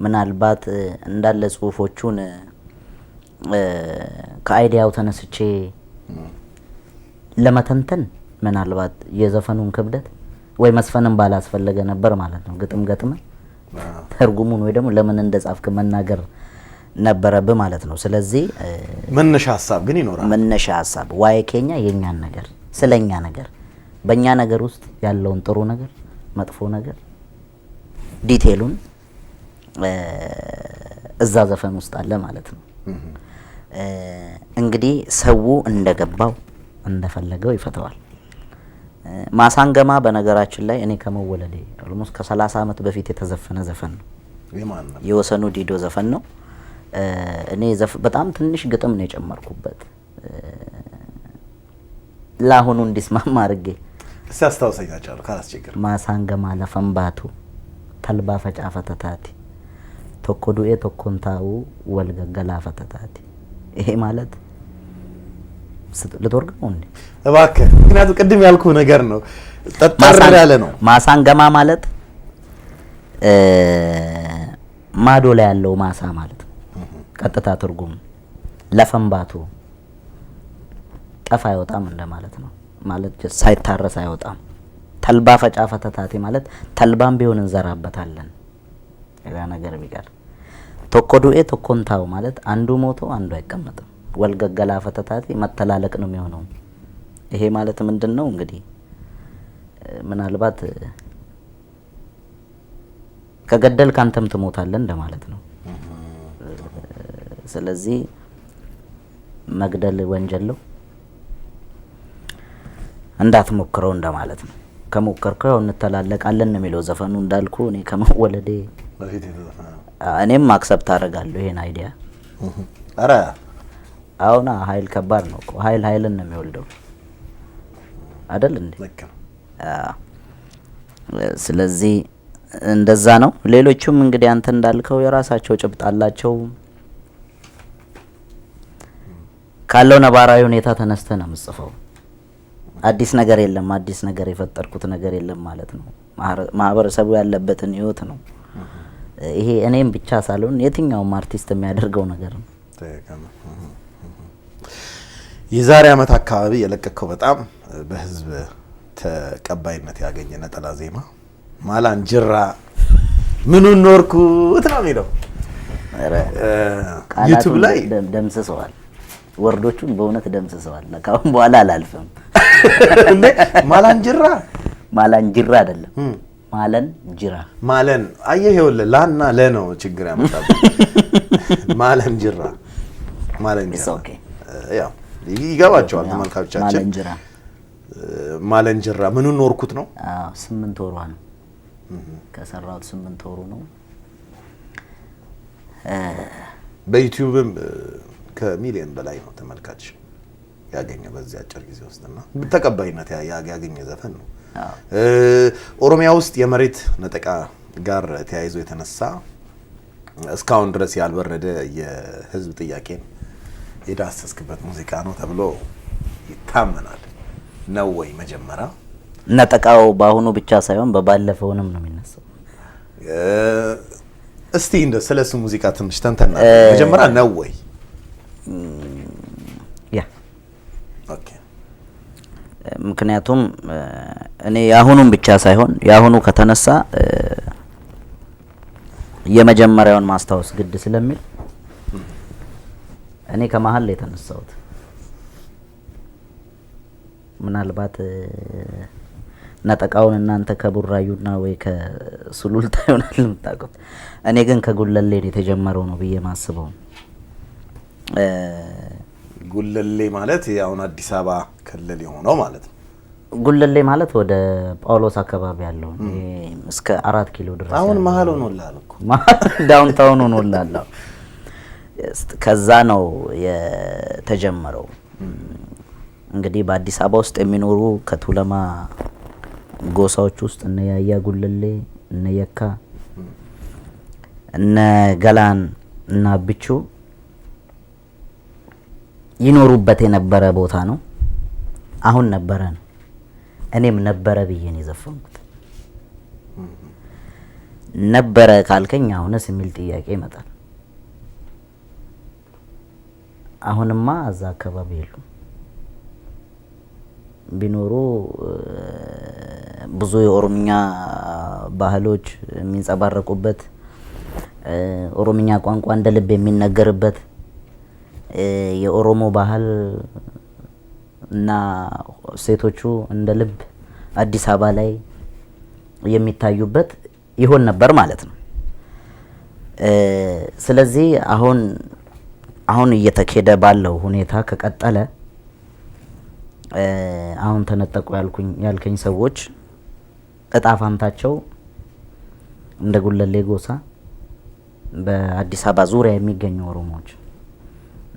ምናልባት እንዳለ ጽሁፎቹን ከአይዲያው ተነስቼ ለመተንተን ምናልባት የዘፈኑን ክብደት ወይ መስፈንን ባላስፈለገ ነበር ማለት ነው። ግጥም ገጥመ ተርጉሙን ወይ ደግሞ ለምን እንደጻፍክ መናገር ነበረብህ ማለት ነው። ስለዚህ መነሻ ሐሳብ ግን ይኖራል። መነሻ ሐሳብ ዋይ ኬኛ የኛን ነገር ስለኛ ነገር በእኛ ነገር ውስጥ ያለውን ጥሩ ነገር መጥፎ ነገር ዲቴሉን እዛ ዘፈን ውስጥ አለ ማለት ነው። እንግዲህ ሰው እንደገባው እንደፈለገው ይፈተዋል። ማሳንገማ በነገራችን ላይ እኔ ከመወለዴ ኦልሞስት ከ30 ዓመት በፊት የተዘፈነ ዘፈን ነው። የወሰኑ ዲዶ ዘፈን ነው። እኔ በጣም ትንሽ ግጥም ነው የጨመርኩበት ለአሁኑ እንዲስማማ አድርጌ ሲያስታውሰኛቸው ካላስቸገር ማሳንገማ ለፈንባቱ ተልባ ፈጫፈተታቲ ቶኮዱኤ ቶኮንታው ወልገገላ ፈተታቲ። ይሄ ማለት ልትወርቀው እንዴ እባክህ፣ ምክንያቱም ቅድም ያልኩ ነገር ነው ጠጠር ያለ ነው። ማሳንገማ ማለት ማዶ ላይ ያለው ማሳ ማለት ነው። ቀጥታ ትርጉም ለፈንባቱ ጠፋ አይወጣም እንደማለት ነው። ማለት ሳይታረስ አይወጣም። ተልባ ፈጫ ፈተታቲ ማለት ተልባም ቢሆን እንዘራበታለን ያ ነገር ቢቀር። ቶኮዱኤ ቶኮንታው ማለት አንዱ ሞቶ አንዱ አይቀመጥም። ወልገገላ ፈተታቲ መተላለቅ ነው የሚሆነው። ይሄ ማለት ምንድነው እንግዲህ ምናልባት ከገደል ካንተም ትሞታለህ እንደማለት ነው። ስለዚህ መግደል ወንጀል ነው እንዳትሞክረው እንደማለት ነው። ከሞከርከው እንተላለቃለን ነው የሚለው ዘፈኑ። እንዳልኩ እኔ ከመወለዴ እኔም አክሰፕት አደርጋለሁ ይሄን አይዲያ። አረ አሁን ኃይል ከባድ ነው እኮ ኃይልን ነው የሚወልደው አይደል እንዴ? ስለዚህ እንደዛ ነው። ሌሎቹም እንግዲህ አንተ እንዳልከው የራሳቸው ጭብጥ አላቸው። ካለው ነባራዊ ሁኔታ ተነስተ ነው የምጽፈው። አዲስ ነገር የለም፣ አዲስ ነገር የፈጠርኩት ነገር የለም ማለት ነው። ማህበረሰቡ ያለበትን ህይወት ነው። ይሄ እኔም ብቻ ሳልሆን የትኛውም አርቲስት የሚያደርገው ነገር ነው። የዛሬ ዓመት አካባቢ የለቀቀው በጣም በህዝብ ተቀባይነት ያገኘ ነጠላ ዜማ ማላንጅራ ምኑን ኖርኩት ነው የሚለው ዩቲዩብ ላይ ደምስሰዋል። ወርዶቹን በእውነት ደምስሰዋል። ካሁን በኋላ አላልፍም። ማላንጅራ ማላንጅራ አይደለም ማለንጅራ። ማለን አየህ፣ ይኸውልህ ላና ለ ነው ችግር ያመጣው። ማለንጅራ ኦኬ። ያው ይገባቸዋል ተመልካቾቻችን። ማለንጅራ ማለንጅራ ምኑን ኖርኩት ነው? 8 ወሯ ነው ከሰራሁት 8 ወሩ ነው። በዩቲዩብም ከሚሊዮን በላይ ነው ተመልካች ያገኘ በዚህ አጭር ጊዜ ውስጥና ተቀባይነት ያገኘ ዘፈን ነው። ኦሮሚያ ውስጥ የመሬት ነጠቃ ጋር ተያይዞ የተነሳ እስካሁን ድረስ ያልበረደ የህዝብ ጥያቄን የዳሰስክበት ሙዚቃ ነው ተብሎ ይታመናል። ነው ወይ? መጀመሪያ ነጠቃው በአሁኑ ብቻ ሳይሆን በባለፈውንም ነው የሚነሳው። እስቲ እንደ ስለሱ ሙዚቃ ትንሽ ተንተና። መጀመሪያ ነው ወይ? ያ ኦኬ። ምክንያቱም እኔ የአሁኑን ብቻ ሳይሆን የአሁኑ ከተነሳ የመጀመሪያውን ማስታወስ ግድ ስለሚል እኔ ከመሀል ላይ የተነሳሁት ምናልባት ነጠቃውን እናንተ ከቡራዩና ወይ ከሱሉልታ ይሆናል የምታውቁት። እኔ ግን ከጉለሌ የተጀመረው ነው ብዬ ማስበው። ጉለሌ ማለት አሁን አዲስ አበባ ክልል የሆነው ማለት ነው። ጉለሌ ማለት ወደ ጳውሎስ አካባቢ ያለው እስከ 4 ኪሎ ድረስ አሁን መሀል ሆኖላል እኮ ዳውንታውን ሆኖላል። ከዛ ነው የተጀመረው። እንግዲህ በአዲስ አበባ ውስጥ የሚኖሩ ከቱለማ ጎሳዎች ውስጥ እነ ያያ ጉለሌ፣ እነ የካ፣ እነ ገላን እና ብቹ ይኖሩበት የነበረ ቦታ ነው። አሁን ነበረ ነው። እኔም ነበረ ብዬ ነው የዘፈንኩት። ነበረ ካልከኝ አሁንስ የሚል ጥያቄ ይመጣል። አሁንማ እዛ አካባቢ የሉም። ቢኖሩ ብዙ የኦሮምኛ ባህሎች የሚንጸባረቁበት፣ ኦሮምኛ ቋንቋ እንደ ልብ የሚነገርበት፣ የኦሮሞ ባህል እና ሴቶቹ እንደ ልብ አዲስ አበባ ላይ የሚታዩበት ይሆን ነበር ማለት ነው። ስለዚህ አሁን እየተካሄደ ባለው ሁኔታ ከቀጠለ አሁን ተነጠቁ ያልከኝ ሰዎች እጣ ፋንታቸው እንደ ጉለሌ ጎሳ በአዲስ አበባ ዙሪያ የሚገኙ ኦሮሞዎች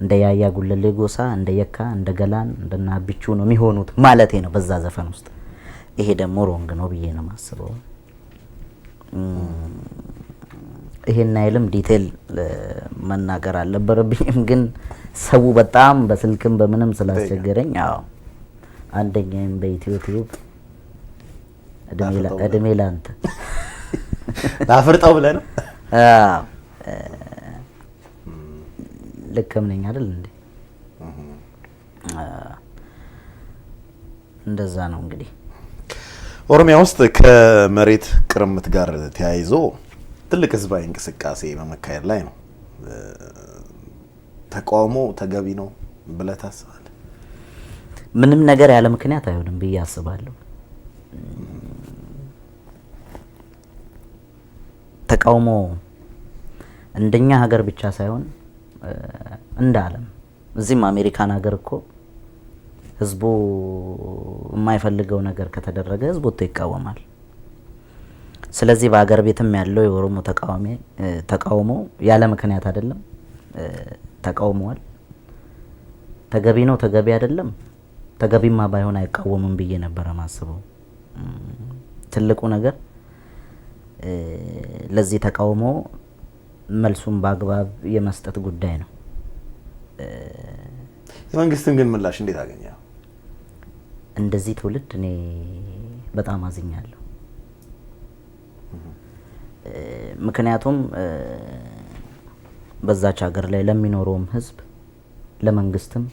እንደ ያያ ጉለሌ ጎሳ፣ እንደ የካ፣ እንደ ገላን፣ እንደና ብቹ ነው የሚሆኑት ማለቴ ነው በዛ ዘፈን ውስጥ። ይሄ ደግሞ ሮንግ ነው ብዬ ነው የማስበው። ይሄን አይልም ዲቴል መናገር አልነበረብኝም፣ ግን ሰው በጣም በስልክም በምንም ስላስቸገረኝ አዎ አንደኛም በኢትዮ ቲዩብ እድሜ ላንተ ላፍርጠው ብለህ ነው። አዎ ልክም ነኝ አይደል እንዴ? እንደዛ ነው እንግዲህ። ኦሮሚያ ውስጥ ከመሬት ቅርምት ጋር ተያይዞ ትልቅ ህዝባዊ እንቅስቃሴ በመካሄድ ላይ ነው። ተቃውሞ ተገቢ ነው ብለህ ታስባለህ? ምንም ነገር ያለ ምክንያት አይሆንም ብዬ አስባለሁ። ተቃውሞ እንደኛ ሀገር ብቻ ሳይሆን እንደ ዓለም እዚህም አሜሪካን ሀገር እኮ ህዝቡ የማይፈልገው ነገር ከተደረገ ህዝቡ ይቃወማል። ስለዚህ በአገር ቤትም ያለው የኦሮሞ ተቃውሞ ያለ ምክንያት አይደለም፣ ተቃውመዋል። ተገቢ ነው ተገቢ አይደለም፣ ተገቢማ ባይሆን አይቃወምም ብዬ ነበር ማስበው። ትልቁ ነገር ለዚህ ተቃውሞ መልሱን በአግባብ የመስጠት ጉዳይ ነው። የመንግስትን ግን ምላሽ እንዴት አገኘው? እንደዚህ ትውልድ እኔ በጣም አዝኛለሁ። ምክንያቱም በዛች ሀገር ላይ ለሚኖረውም ህዝብ ለመንግስትም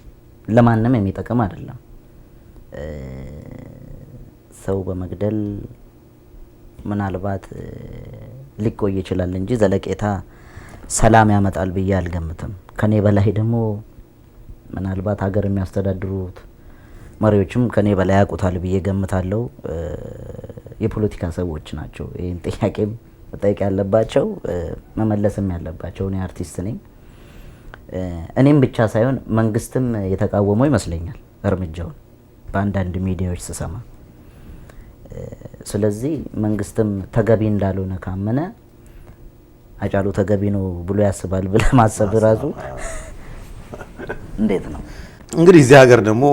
ለማንም የሚጠቅም አይደለም። ሰው በመግደል ምናልባት ሊቆይ ይችላል እንጂ ዘለቄታ ሰላም ያመጣል ብዬ አልገምትም። ከኔ በላይ ደግሞ ምናልባት ሀገር የሚያስተዳድሩት መሪዎችም ከኔ በላይ ያውቁታል ብዬ ገምታለሁ። የፖለቲካ ሰዎች ናቸው ይህን ጥያቄም መጠየቅ ያለባቸው መመለስም ያለባቸው። እኔ አርቲስት ነኝ። እኔም ብቻ ሳይሆን መንግስትም የተቃወመው ይመስለኛል እርምጃውን በአንዳንድ ሚዲያዎች ስሰማ። ስለዚህ መንግስትም ተገቢ እንዳልሆነ ካመነ አጫሉ ተገቢ ነው ብሎ ያስባል ብለህ ማሰብ ራሱ እንዴት ነው? እንግዲህ እዚህ ሀገር ደግሞ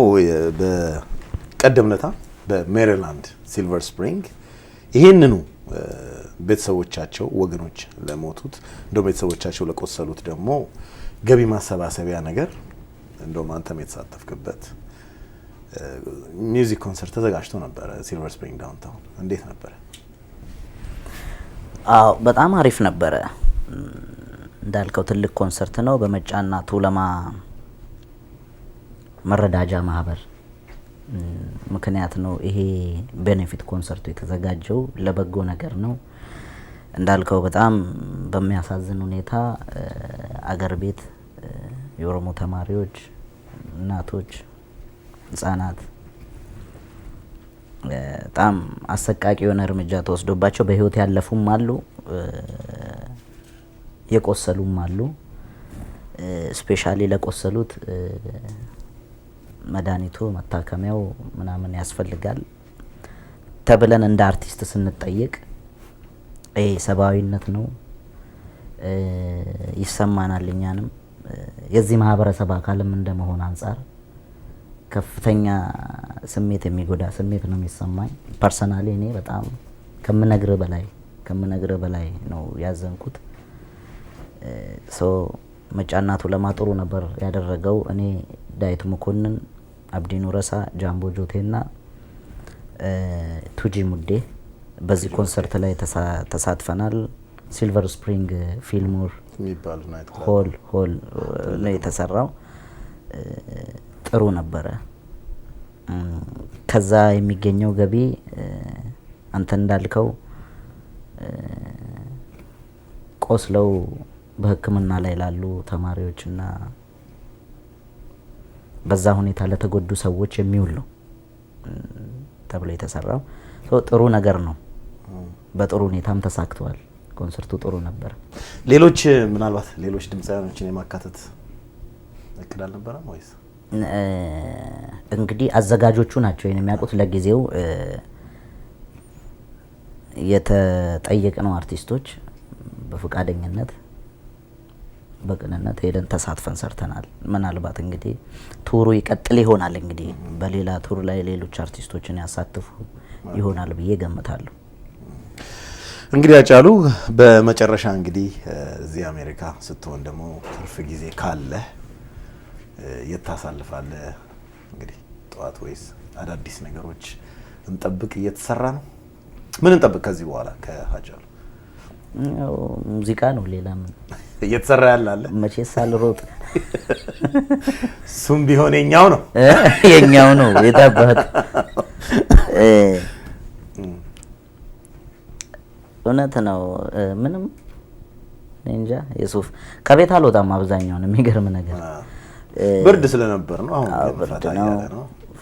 በቀደምነታ በሜሪላንድ ሲልቨር ስፕሪንግ ይሄንኑ ቤተሰቦቻቸው ወገኖች ለሞቱት እንደው ቤተሰቦቻቸው ለቆሰሉት ደግሞ ገቢ ማሰባሰቢያ ነገር እንደውም አንተም የተሳተፍክበት ሚውዚክ ኮንሰርት ተዘጋጅቶ ነበረ ሲልቨር ስፕሪንግ ዳውንታውን። እንዴት ነበረ? አዎ በጣም አሪፍ ነበረ። እንዳልከው ትልቅ ኮንሰርት ነው። በመጫና ቱለማ መረዳጃ ማህበር ምክንያት ነው ይሄ ቤኔፊት ኮንሰርቱ የተዘጋጀው። ለበጎ ነገር ነው። እንዳልከው በጣም በሚያሳዝን ሁኔታ አገር ቤት የኦሮሞ ተማሪዎች፣ እናቶች፣ ህጻናት በጣም አሰቃቂ የሆነ እርምጃ ተወስዶባቸው በህይወት ያለፉም አሉ፣ የቆሰሉም አሉ። ስፔሻሊ ለቆሰሉት መድኃኒቱ መታከሚያው ምናምን ያስፈልጋል ተብለን እንደ አርቲስት ስንጠየቅ ይሄ ሰብአዊነት ነው፣ ይሰማናል። እኛንም የዚህ ማህበረሰብ አካልም እንደመሆን አንጻር ከፍተኛ ስሜት የሚጎዳ ስሜት ነው የሚሰማኝ። ፐርሰናሊ እኔ በጣም ከምነግር በላይ ነው ያዘንኩት። መጫና ቱለማ ጥሩ ነበር ያደረገው። እኔ ዳዊት መኮንን፣ አብዲ ኑረሳ፣ ጃምቦ ጆቴና ቱጂ ሙዴ በዚህ ኮንሰርት ላይ ተሳትፈናል። ሲልቨር ስፕሪንግ ፊልሞር ሆል ነው የተሰራው። ጥሩ ነበረ። ከዛ የሚገኘው ገቢ አንተ እንዳልከው ቆስለው በሕክምና ላይ ላሉ ተማሪዎችና በዛ ሁኔታ ለተጎዱ ሰዎች የሚውል ነው ተብሎ የተሰራው። ጥሩ ነገር ነው። በጥሩ ሁኔታም ተሳክቷል። ኮንሰርቱ ጥሩ ነበር። ምናልባት ሌሎች ድምፃውያኖችን የማካተት እቅድ አልነበረም ወይስ? እንግዲህ አዘጋጆቹ ናቸው የሚያውቁት። ለጊዜው የተጠየቅነው አርቲስቶች በፈቃደኝነት በቅንነት ሄደን ተሳትፈን ሰርተናል። ምናልባት እንግዲህ ቱሩ ይቀጥል ይሆናል። እንግዲህ በሌላ ቱር ላይ ሌሎች አርቲስቶችን ያሳትፉ ይሆናል ብዬ ገምታለሁ። እንግዲህ አጫሉ በመጨረሻ እንግዲህ እዚህ አሜሪካ ስትሆን ደግሞ ትርፍ ጊዜ ካለ የት ታሳልፋለህ? እንግዲህ ጠዋት ወይስ አዳዲስ ነገሮች እንጠብቅ? እየተሰራ ነው? ምን እንጠብቅ ከዚህ በኋላ ከአጫሉ? ሙዚቃ ነው። ሌላ ምን እየተሰራ ያለ አለ? መቼስ ሳልሮጥ እሱም ቢሆን የኛው ነው የኛው ነው የታባት እውነት ነው። ምንም እንጃ። የሱፍ ከቤት አልወጣም አብዛኛውን። የሚገርም ነገር ብርድ ስለነበር ነው። አሁን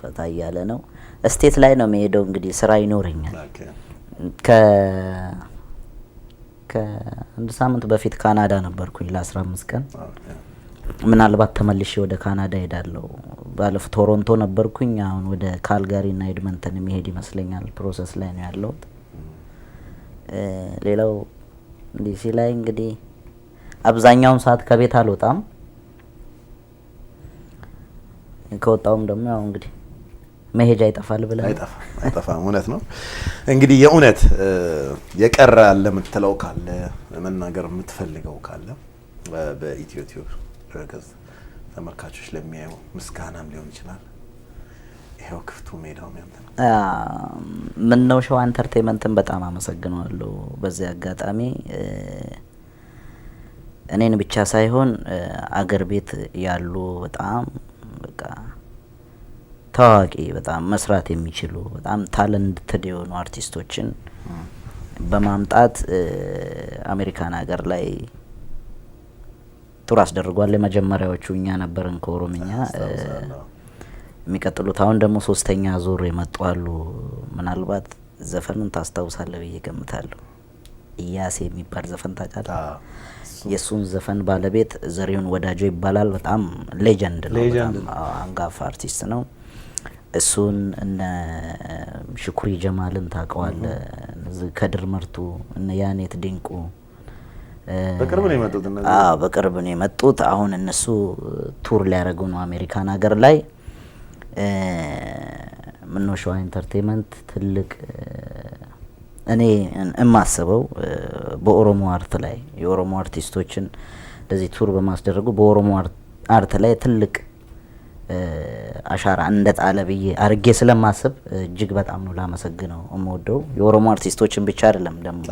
ፈታ እያለ ነው። እስቴት ላይ ነው የሚሄደው። እንግዲህ ስራ ይኖረኛል። ከአንድ ሳምንት በፊት ካናዳ ነበርኩኝ ለ15 ቀን። ምናልባት ተመልሼ ወደ ካናዳ ሄዳለሁ። ባለፈው ቶሮንቶ ነበርኩኝ። አሁን ወደ ካልጋሪ እና ኤድመንተን የሚሄድ ይመስለኛል። ፕሮሰስ ላይ ነው ያለሁት። ሌላው ዲሲ ላይ እንግዲህ አብዛኛውን ሰዓት ከቤት አልወጣም። ከወጣውም ደግሞ ያው እንግዲህ መሄጃ ይጠፋል ብለህ አይጠፋም። እውነት ነው። እንግዲህ የእውነት የቀረ አለ የምትለው ካለ መናገር የምትፈልገው ካለ በኢትዮ ቲዩብ ድረገጽ ተመልካቾች ለሚያዩ ምስጋናም ሊሆን ይችላል። ይሄው ክፍቱ ሜዳው ያንተ ነው። ምነው ሸዋ ኢንተርቴይንመንትን በጣም አመሰግናለሁ። በዚህ አጋጣሚ እኔን ብቻ ሳይሆን አገር ቤት ያሉ በጣም በቃ ታዋቂ በጣም መስራት የሚችሉ በጣም ታለንትድ የሆኑ አርቲስቶችን በማምጣት አሜሪካን ሀገር ላይ ቱር አስደርጓል። የመጀመሪያዎቹ እኛ ነበርን ከኦሮምኛ። የሚቀጥሉት አሁን ደግሞ 3ኛ ዙር የመጡ አሉ። ምናልባት ዘፈኑን ታስታውሳለህ ብዬ ገምታለሁ። ኢያሴ የሚባል ዘፈን ታውቃለህ? የሱን ዘፈን ባለቤት ዘሪሁን ወዳጆ ይባላል። በጣም ሌጀንድ ነው፣ በጣም አንጋፋ አርቲስት ነው። እሱን እነ ሽኩሪ ጀማልን ታውቀዋለህ? ከድር መርቱ፣ እነ ያኔት ድንቁ በቅርብ ነው የመጡት። በቅርብ ነው የመጡት። አሁን እነሱ ቱር ሊያደርጉ ነው አሜሪካን ሀገር ላይ። ምነው ሸዋ ኢንተርቴይንመንት ትልቅ እኔ እማስበው በኦሮሞ አርት ላይ የኦሮሞ አርቲስቶችን እንደዚህ ቱር በማስደረጉ በኦሮሞ አርት ላይ ትልቅ አሻራ እንደጣለ ብዬ አርጌ ስለማስብ እጅግ በጣም ነው ላመሰግነው እምወደው። የኦሮሞ አርቲስቶችን ብቻ አይደለም ደግሞ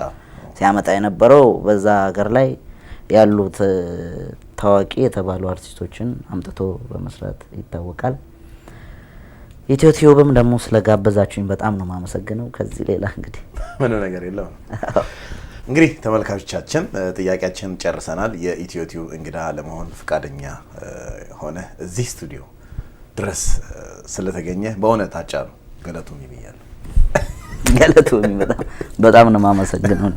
ሲያመጣ የነበረው በዛ ሀገር ላይ ያሉት ታዋቂ የተባሉ አርቲስቶችን አምጥቶ በመስራት ይታወቃል። ኢትዮ ቲዩብም ደግሞ ስለጋበዛችሁኝ በጣም ነው ማመሰግነው። ከዚህ ሌላ እንግዲህ ምንም ነገር የለም። እንግዲህ ተመልካቾቻችን ጥያቄያችንን ጨርሰናል። የኢትዮ ቲዩብ እንግዳ ለመሆን ፈቃደኛ ሆነ እዚህ ስቱዲዮ ድረስ ስለተገኘ በእውነት አጫሉ ገለቱ ይብያለሁ። ገለቱ በጣም ነው ማመሰግነው።